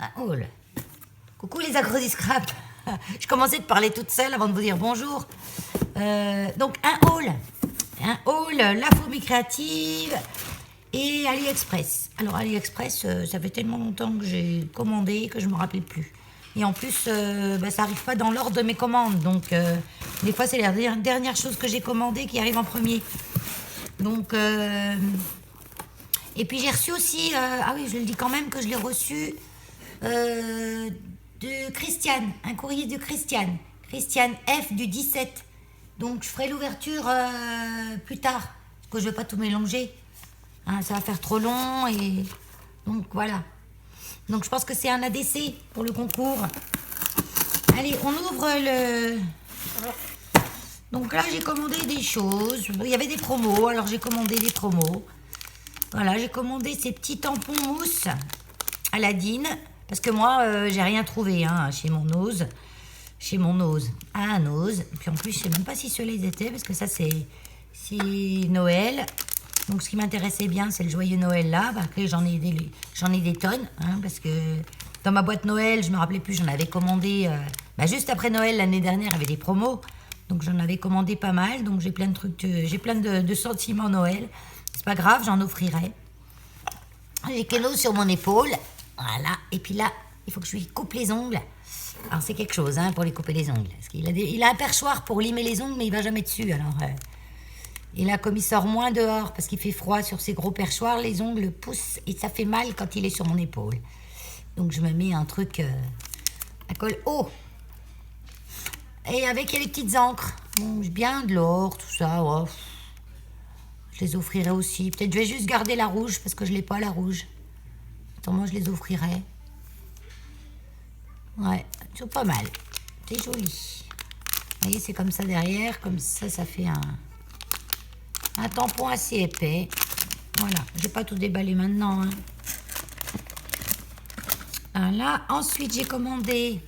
Un haul. Coucou les agros du scrap. Je commençais de parler toute seule avant de vous dire bonjour. Donc un haul. Un haul, la fourmi créative et AliExpress. Alors AliExpress, ça fait tellement longtemps que j'ai commandé que je ne me rappelle plus. Et en plus, ça n'arrive pas dans l'ordre de mes commandes. Donc des fois, c'est la dernière chose que j'ai commandée qui arrive en premier. Donc... Et puis j'ai reçu aussi, ah oui, je le dis quand même que je l'ai reçu de Christiane, un courrier de Christiane F du 17. Donc je ferai l'ouverture plus tard, parce que je ne vais pas tout mélanger. Hein, ça va faire trop long et donc voilà. Donc je pense que c'est un ADC pour le concours. Allez, on ouvre le... Donc là j'ai commandé des choses, il y avait des promos, alors j'ai commandé des promos. Voilà, j'ai commandé ces petits tampons mousse Aladine, parce que moi, j'ai rien trouvé hein, chez mon Nose. Chez mon Nose. Ah, Nose. Puis en plus, je sais même pas si ceux-là ils étaient, parce que ça, c'est Noël. Donc, ce qui m'intéressait bien, c'est le joyeux Noël là. Après, j'en ai des tonnes, hein, parce que dans ma boîte Noël, je me rappelais plus, j'en avais commandé... juste après Noël, l'année dernière, il y avait des promos. Donc, j'en avais commandé pas mal. Donc, j'ai plein de trucs, j'ai plein de sentiments Noël. C'est pas grave, j'en offrirai. J'ai Keno sur mon épaule. Voilà. Et puis là, il faut que je lui coupe les ongles. Alors, c'est quelque chose hein, pour lui couper les ongles. Parce il a un perchoir pour limer les ongles, mais il va jamais dessus. Alors, et là, comme il sort moins dehors parce qu'il fait froid sur ses gros perchoirs, les ongles poussent et ça fait mal quand il est sur mon épaule. Donc, je me mets un truc à colle haut. Et avec, il y a les petites encres. Bon, bien de l'or, tout ça. Oh. Je les offrirai aussi. Peut-être je vais juste garder la rouge parce que je l'ai pas la rouge. Attends, moi je les offrirai. Ouais, c'est pas mal. C'est joli. Vous voyez, c'est comme ça derrière. Comme ça, ça fait un tampon assez épais. Voilà, je vais pas tout déballer maintenant. Hein. Voilà. Ensuite, j'ai commandé...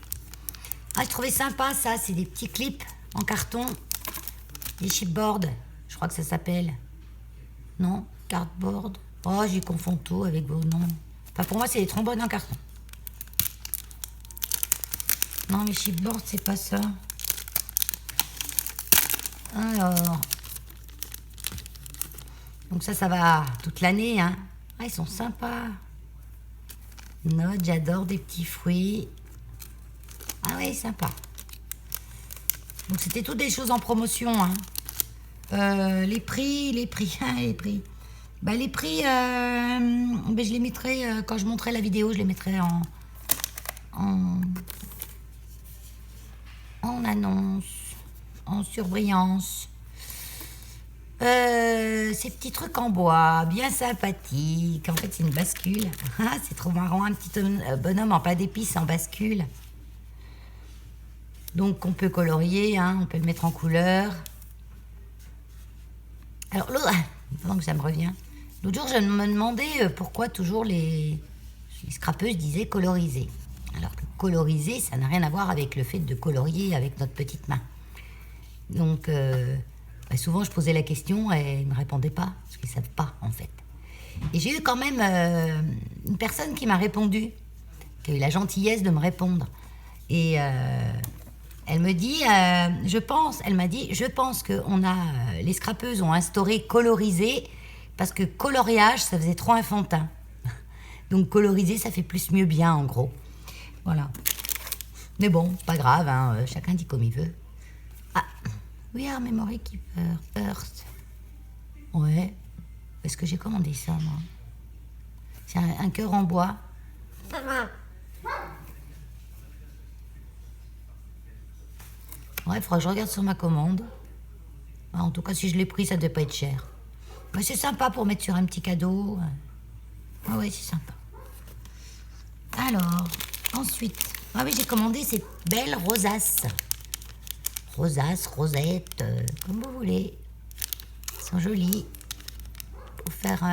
Ah, je trouvais sympa ça. C'est des petits clips en carton. Des chipboards. Je crois que ça s'appelle... Non, cardboard. Oh, j'y confonds tout avec vos noms. Enfin, pour moi, c'est des trombones en carton. Non, mais chipboard, c'est pas ça. Alors. Donc ça va toute l'année, hein. Ah, ils sont sympas. Note, j'adore des petits fruits. Ah ouais, sympa. Donc c'était toutes des choses en promotion, hein. Les prix. Les prix. Je les mettrai, quand je montrerai la vidéo, je les mettrai en annonce, en surbrillance. Ces petits trucs en bois, bien sympathiques. En fait, c'est une bascule. C'est trop marrant, un petit bonhomme en pain d'épices en bascule. Donc, on peut colorier, hein, on peut le mettre en couleur. Alors, pendant que ça me revient, l'autre jour, je me demandais pourquoi toujours les scrapeuses disaient coloriser. Alors que coloriser, ça n'a rien à voir avec le fait de colorier avec notre petite main. Donc, souvent, je posais la question et ils ne me répondaient pas, parce qu'ils ne savent pas, en fait. Et j'ai eu quand même une personne qui m'a répondu, qui a eu la gentillesse de me répondre. Et... elle me dit, je pense que les scrapeuses ont instauré coloriser parce que coloriage, ça faisait trop enfantin. Donc coloriser, ça fait plus mieux bien, en gros. Voilà. Mais bon, c'est pas grave, hein, chacun dit comme il veut. Ah, we are memory keeper, Earth. Ouais. Est-ce que j'ai commandé ça, moi? C'est un cœur en bois. Ouais, il faudra que je regarde sur ma commande. En tout cas, si je l'ai pris, ça ne devait pas être cher. Mais c'est sympa pour mettre sur un petit cadeau. Ah ouais, c'est sympa. Alors, ensuite... Ah oui, j'ai commandé ces belles rosaces. Rosaces, rosettes, comme vous voulez. Elles sont jolies. Pour faire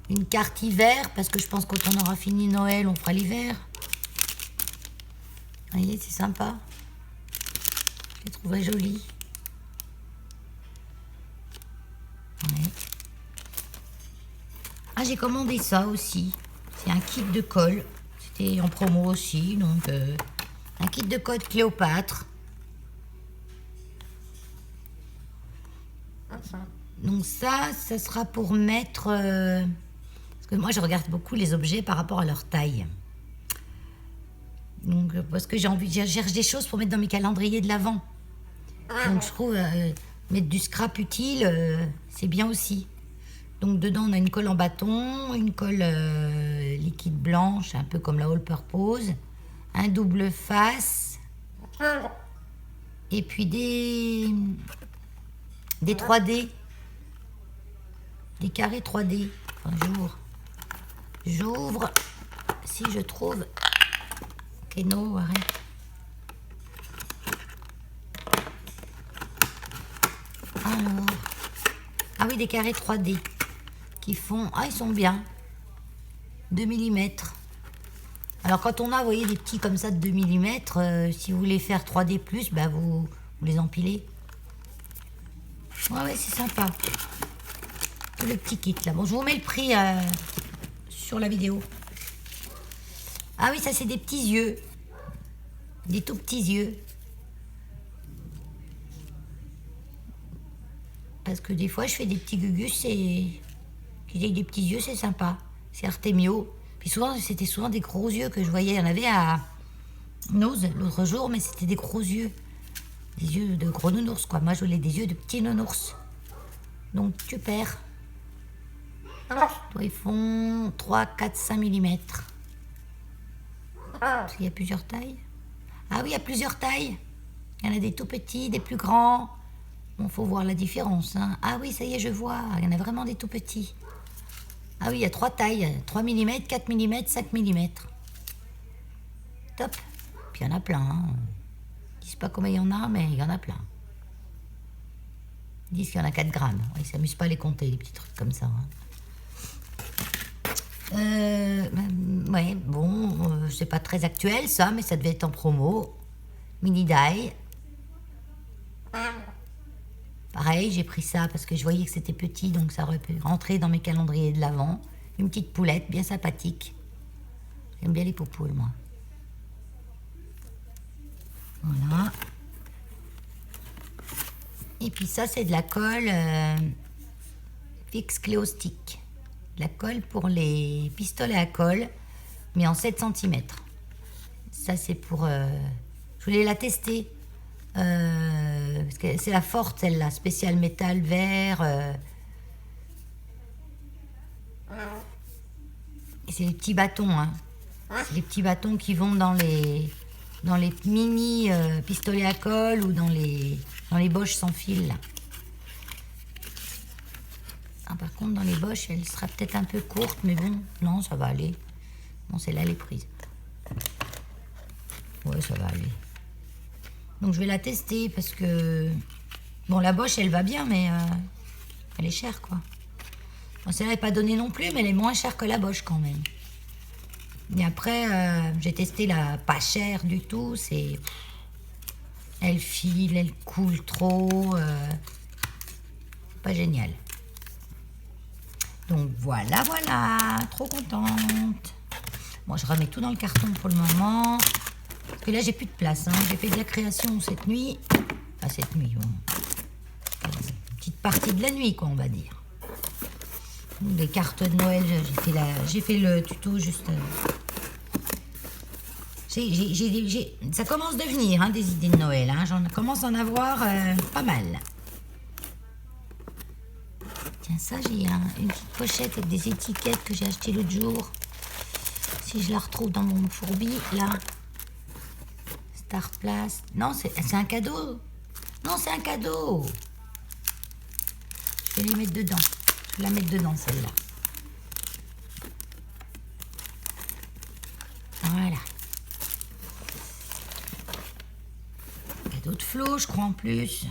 une carte hiver, parce que je pense que quand on aura fini Noël, on fera l'hiver. Vous voyez, c'est sympa. Je les trouverais jolies. Ouais. Ah, j'ai commandé ça aussi. C'est un kit de colle. c'était en promo aussi. Donc, un kit de côte Cléopâtre. Donc ça sera pour mettre... parce que moi, je regarde beaucoup les objets par rapport à leur taille. Donc, parce que je cherche des choses pour mettre dans mes calendriers de l'Avent. Donc, je trouve mettre du scrap utile, c'est bien aussi. Donc, dedans, on a une colle en bâton, une colle liquide blanche, un peu comme la All Purpose, un double face, et puis des 3D, des carrés 3D. Enfin, j'ouvre, si je trouve... Keno, arrête. Alors, ah oui, des carrés 3D qui font, ils sont bien, 2 mm. Alors quand on a, vous voyez, des petits comme ça de 2 mm, si vous voulez faire 3D+, bah vous les empilez. Ouais, c'est sympa. Le petit kit là. Bon, je vous mets le prix sur la vidéo. Ah oui, ça c'est des petits yeux. Des tout petits yeux. Parce que des fois je fais des petits gugus et avec des petits yeux, c'est sympa. C'est Artemio. Puis souvent, c'était souvent des gros yeux que je voyais. Il y en avait à Nose l'autre jour, mais c'était des gros yeux. Des yeux de gros nounours, quoi. Moi, je voulais des yeux de petits nounours. Donc, super. Ils font 3, 4, 5 mm. Parce qu'il y a plusieurs tailles. Ah oui, il y a plusieurs tailles. Il y en a des tout petits, des plus grands. Bon, faut voir la différence. Hein. Ah oui, ça y est, je vois. Il y en a vraiment des tout petits. Ah oui, il y a 3 tailles. 3 mm, 4 mm, 5 mm. Top. Puis il y en a plein. Hein. Ils disent pas combien il y en a, mais il y en a plein. Ils disent qu'il y en a 4 grammes. Ils ne s'amusent pas à les compter, les petits trucs comme ça. Hein. Ouais, bon, c'est pas très actuel ça, mais ça devait être en promo. Mini die. Pareil, j'ai pris ça parce que je voyais que c'était petit, donc ça aurait pu rentrer dans mes calendriers de l'Avent. Une petite poulette bien sympathique. J'aime bien les poupoules, moi. Voilà. Et puis ça, c'est de la colle Fix Cléo Stick. La colle pour les pistolets à colle, mais en 7 cm. Ça, c'est pour... je voulais la tester. Parce que c'est la forte, celle-là. Spécial métal vert. Et c'est les petits bâtons. Hein. C'est les petits bâtons qui vont dans les mini pistolets à colle ou dans les Bosch sans fil, là. Ah, par contre, dans les Bosch, elle sera peut-être un peu courte, mais bon, non, ça va aller. Bon, celle-là, elle est prise. Ouais, ça va aller. Donc, je vais la tester parce que... Bon, la Bosch, elle va bien, mais elle est chère, quoi. Bon, celle-là n'est pas donnée non plus, mais elle est moins chère que la Bosch, quand même. Et après, j'ai testé la pas chère du tout. C'est... Elle file, elle coule trop. Pas génial. Donc voilà, trop contente. Bon, je remets tout dans le carton pour le moment. Parce que là, j'ai plus de place. Hein. J'ai fait de la création cette nuit. Enfin, cette nuit, bon. Une petite partie de la nuit, quoi, on va dire. Des cartes de Noël, j'ai fait le tuto juste... ça commence de venir, hein, des idées de Noël. Hein. J'en commence à en avoir pas mal. Tiens, ça, j'ai une petite pochette avec des étiquettes que j'ai achetées l'autre jour. Si je la retrouve dans mon fourbi, là. Star Place. Non, c'est un cadeau. Non, c'est un cadeau. Je vais les mettre dedans. Je vais la mettre dedans, celle-là. Voilà. Cadeau de Flo, je crois, en plus.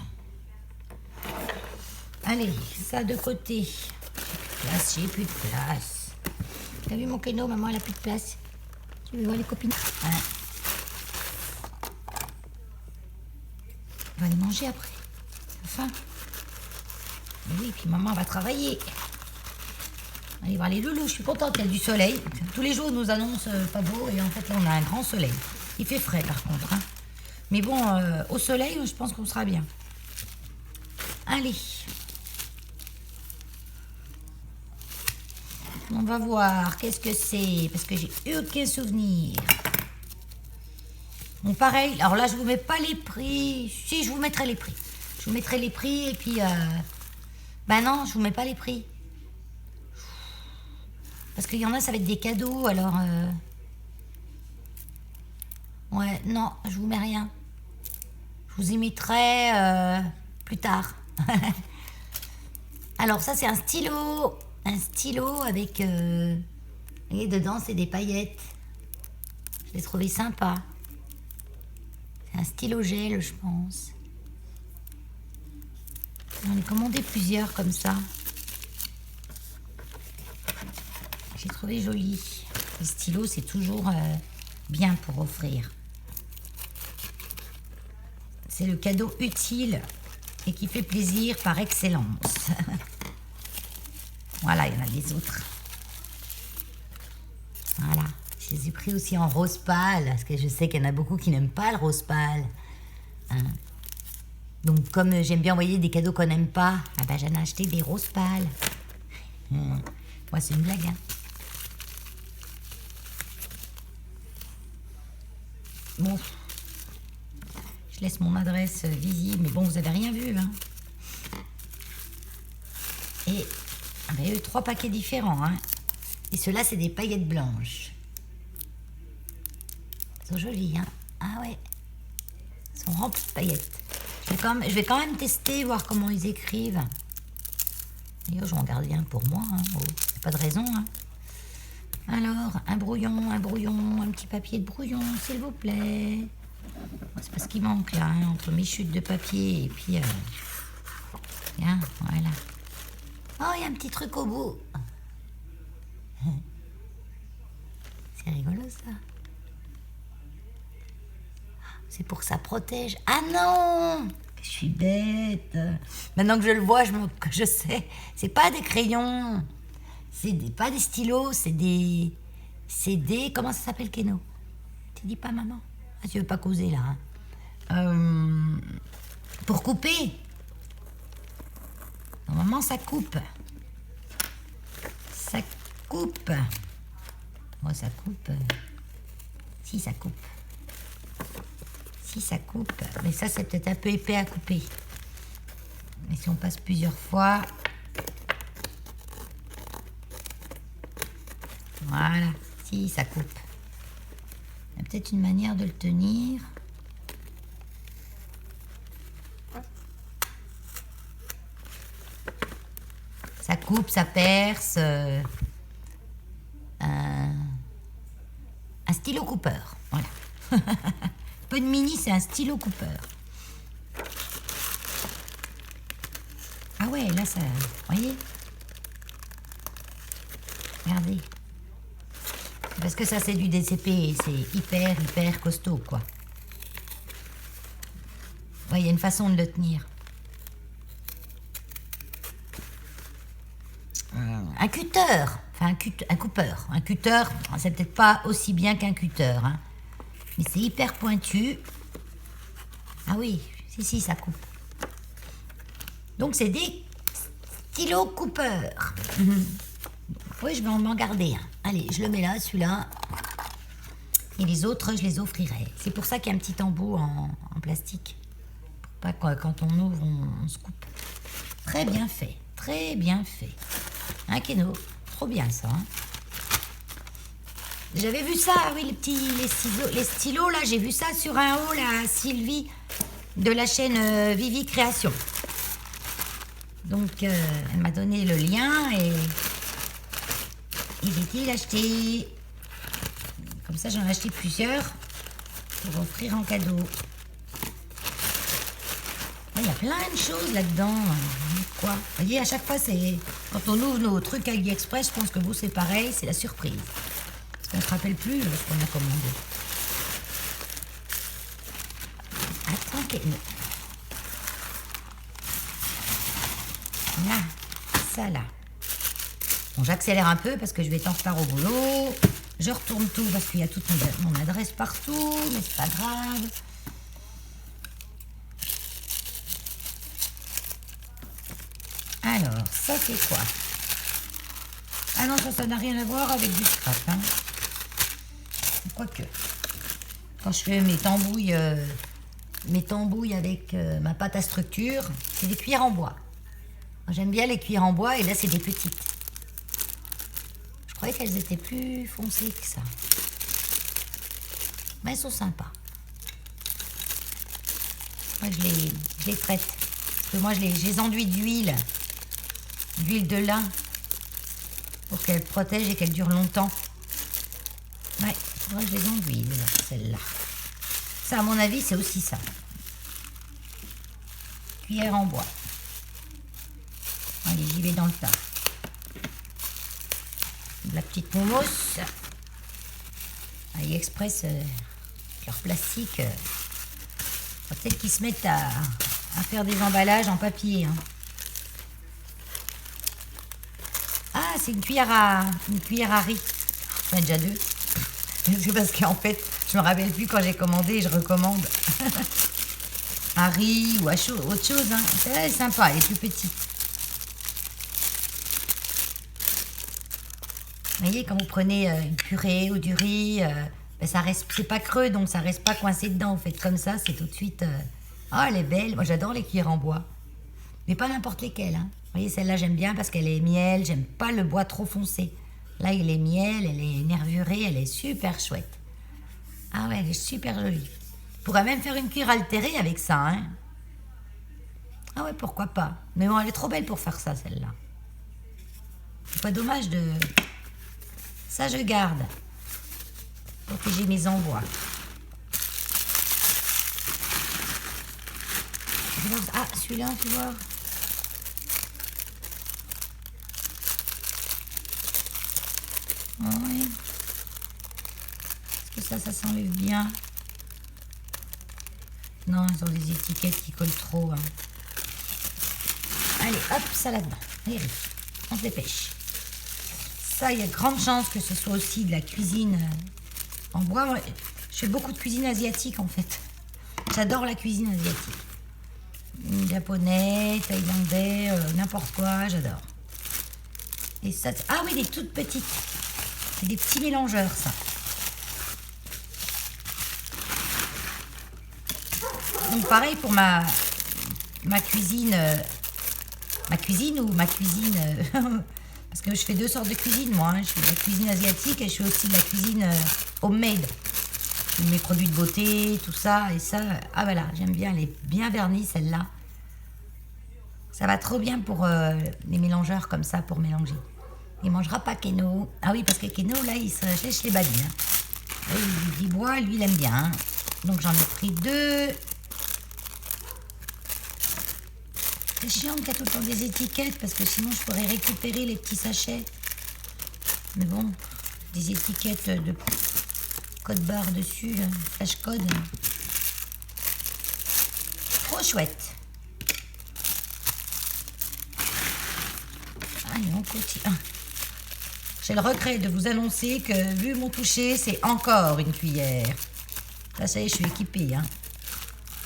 Allez, ça de côté. J'ai plus de place. T'as vu mon Keno, maman, elle a plus de place. Tu veux voir les copines? Voilà. On va les manger après. T'as faim? Oui, puis maman va travailler. Allez voir les loulous, je suis contente, il y a du soleil. Tous les jours, on nous annonce pas beau. Et en fait, là, on a un grand soleil. Il fait frais, par contre. Hein. Mais bon, au soleil, je pense qu'on sera bien. Allez. On va voir. Qu'est-ce que c'est? Parce que j'ai aucun souvenir. Bon, pareil. Alors là, je vous mets pas les prix. Si, je vous mettrai les prix. Je vous mettrai les prix et puis... Ben non, je vous mets pas les prix. Parce qu'il y en a, ça va être des cadeaux, alors... Ouais, non, je vous mets rien. Je vous y mettrai plus tard. Alors ça, c'est un stylo. Un stylo avec... Et dedans, c'est des paillettes. Je l'ai trouvé sympa. C'est un stylo gel, je pense. J'en ai commandé plusieurs comme ça. J'ai trouvé joli. Les stylos, c'est toujours bien pour offrir. C'est le cadeau utile et qui fait plaisir par excellence. Voilà, il y en a des autres. Voilà. Je les ai pris aussi en rose pâle, parce que je sais qu'il y en a beaucoup qui n'aiment pas le rose pâle. Hein. Donc, comme j'aime bien envoyer des cadeaux qu'on n'aime pas, ah ben, j'en ai acheté des roses pâles. Moi, c'est une blague, hein. Bon, je laisse mon adresse visible, mais bon, vous avez rien vu, hein. Et il y a eu 3 paquets différents, hein. Et ceux-là, c'est des paillettes blanches. Ils sont jolis, hein. Ah ouais. Ils sont remplis de paillettes. Je vais quand même tester, voir comment ils écrivent. Et je vais en garder un pour moi, hein. Oh, c'est pas de raison, hein. Alors, un brouillon, un petit papier de brouillon, s'il vous plaît. C'est parce qu'il manque là, hein, entre mes chutes de papier et puis... Tiens, voilà. Oh, il y a un petit truc au bout. C'est rigolo ça. C'est pour que ça protège. Ah non! Je suis bête. Maintenant que je le vois, je sais. C'est pas des crayons. Pas des stylos, c'est des... Comment ça s'appelle, Keno? Tu dis pas, maman? Ah, tu veux pas causer, là. Hein. Pour couper. Normalement, ça coupe. Ça coupe. Moi, ça coupe. Si, ça coupe. Si, ça coupe. Mais ça, c'est peut-être un peu épais à couper. Mais si on passe plusieurs fois... Voilà, si, ça coupe. Il y a peut-être une manière de le tenir. Ça coupe, ça perce. Un stylo coupeur, voilà. Peu de mini, c'est un stylo coupeur. Ah ouais, là, ça... Vous voyez? Regardez. Parce que ça, c'est du DCP, c'est hyper costaud, quoi. Ouais, il y a une façon de le tenir. Un cutter, enfin un coupeur. Un cutter, c'est peut-être pas aussi bien qu'un cutter, hein. Mais c'est hyper pointu. Ah oui, si, ça coupe. Donc, c'est des stylos coupeurs. Oui, je vais m'en garder un. Allez, je le mets là, celui-là. Et les autres, je les offrirai. C'est pour ça qu'il y a un petit embout en plastique. Pour pas que quand on ouvre, on se coupe. Très bien fait. Très bien fait. Hein, Keno? Trop bien, ça. Hein. J'avais vu ça, oui, les stylos, là, j'ai vu ça sur un haut, là, Sylvie, de la chaîne Vivi Création. Donc, elle m'a donné le lien et... Il était acheté. Comme ça, j'en ai acheté plusieurs pour offrir en cadeau. Il y a plein de choses là-dedans. Quoi? Vous voyez, à chaque fois, c'est... Quand on ouvre nos trucs AliExpress, je pense que vous, c'est pareil, c'est la surprise. Parce qu'on ne se rappelle plus ce qu'on a commandé. Attends, Là, ça là. Bon, j'accélère un peu parce que je vais être en retard au boulot. Je retourne tout parce qu'il y a toute mon adresse partout, mais c'est pas grave. Alors, ça c'est quoi? Ah non, ça n'a rien à voir avec du scrap. Hein. Quoique, quand je fais mes tambouilles avec ma pâte à structure, c'est des cuillères en bois. J'aime bien les cuillères en bois et là c'est des petites. Je croyais qu'elles étaient plus foncées que ça. Mais elles sont sympas. Moi je les traite. Parce que moi je les enduis d'huile de lin pour qu'elles protègent et qu'elles durent longtemps. Ouais, il faudrait que je les enduis celles-là. Ça à mon avis c'est aussi ça. Cuillère en bois. Allez, j'y vais dans le tas. De la petite momos. AliExpress, leur plastique. Faut peut-être qu'ils se mettent à faire des emballages en papier. Hein. Ah, c'est une cuillère à riz. J'en ai déjà deux. C'est parce qu'en fait, je me rappelle plus quand j'ai commandé et je recommande. À riz ou à autre chose. Hein. Celle-là, elle est sympa, elle est plus petite. Vous voyez, quand vous prenez une purée ou du riz, ben ça reste, c'est pas creux, donc ça reste pas coincé dedans. Vous faites comme ça, c'est tout de suite... Ah, elle est belle. Moi, j'adore les cuillères en bois. Mais pas n'importe lesquelles. Hein. Vous voyez, celle-là, j'aime bien parce qu'elle est miel. J'aime pas le bois trop foncé. Là, il est miel, elle est nervurée, elle est super chouette. Ah ouais, elle est super jolie. Je pourrais même faire une cuillère altérée avec ça. Hein. Ah ouais, pourquoi pas. Mais bon, elle est trop belle pour faire ça, celle-là. C'est pas dommage de... Ça, je garde. Pour que j'ai mes envois. Ah, celui-là, tu vois. Oui. Est-ce que ça s'enlève bien? Non, ils ont des étiquettes qui collent trop. Hein. Allez, hop, ça là-dedans. Allez, on se dépêche. Ça, il y a de grandes chances que ce soit aussi de la cuisine en bois. Moi, je fais beaucoup de cuisine asiatique, en fait. J'adore la cuisine asiatique. Japonais, thaïlandais, n'importe quoi, j'adore. Et ça, ah oui, des toutes petites. C'est des petits mélangeurs, ça. Donc pareil pour ma cuisine. Ma cuisine ou ma cuisine... parce que je fais deux sortes de cuisine, moi. Hein. Je fais de la cuisine asiatique et je fais aussi de la cuisine homemade. Mes produits de beauté, tout ça. Et ça, ah voilà, j'aime bien. Elle est bien vernie, celle-là. Ça va trop bien pour les mélangeurs comme ça, pour mélanger. Il mangera pas Keno. Ah oui, parce que Keno, là, il se lèche les babines. Hein. Il boit, lui, il aime bien. Hein. Donc, j'en ai pris deux. C'est chiant qu'il y a tout le temps des étiquettes, parce que sinon, je pourrais récupérer les petits sachets. Mais bon, des étiquettes de code barre dessus, là, flash code. Trop chouette. Allez, on continue. J'ai le regret de vous annoncer que, vu mon toucher, c'est encore une cuillère. Là, ça y est, je suis équipée. Hein.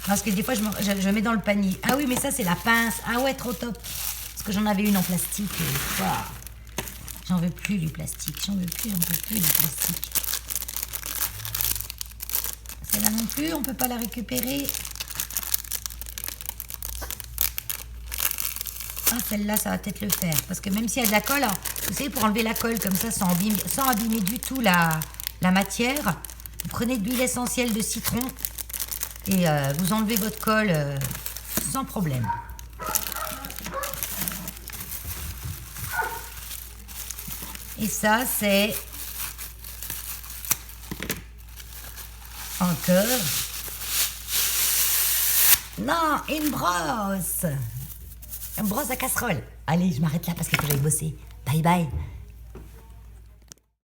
Parce que des fois, je mets dans le panier. Ah oui, mais ça, c'est la pince. Ah ouais, trop top. Parce que j'en avais une en plastique. J'en veux plus du plastique. J'en veux plus du plastique. Celle-là non plus, on peut pas la récupérer. Ah, celle-là, ça va peut-être le faire. Parce que même s'il y a de la colle, alors, vous savez, pour enlever la colle comme ça, sans abîmer du tout la matière, vous prenez de l'huile essentielle de citron et vous enlevez votre colle sans problème. Et ça, c'est encore... Non, une brosse. Une brosse à casserole. Allez, je m'arrête là parce qu'il faut que j'aille bosser. Bye bye.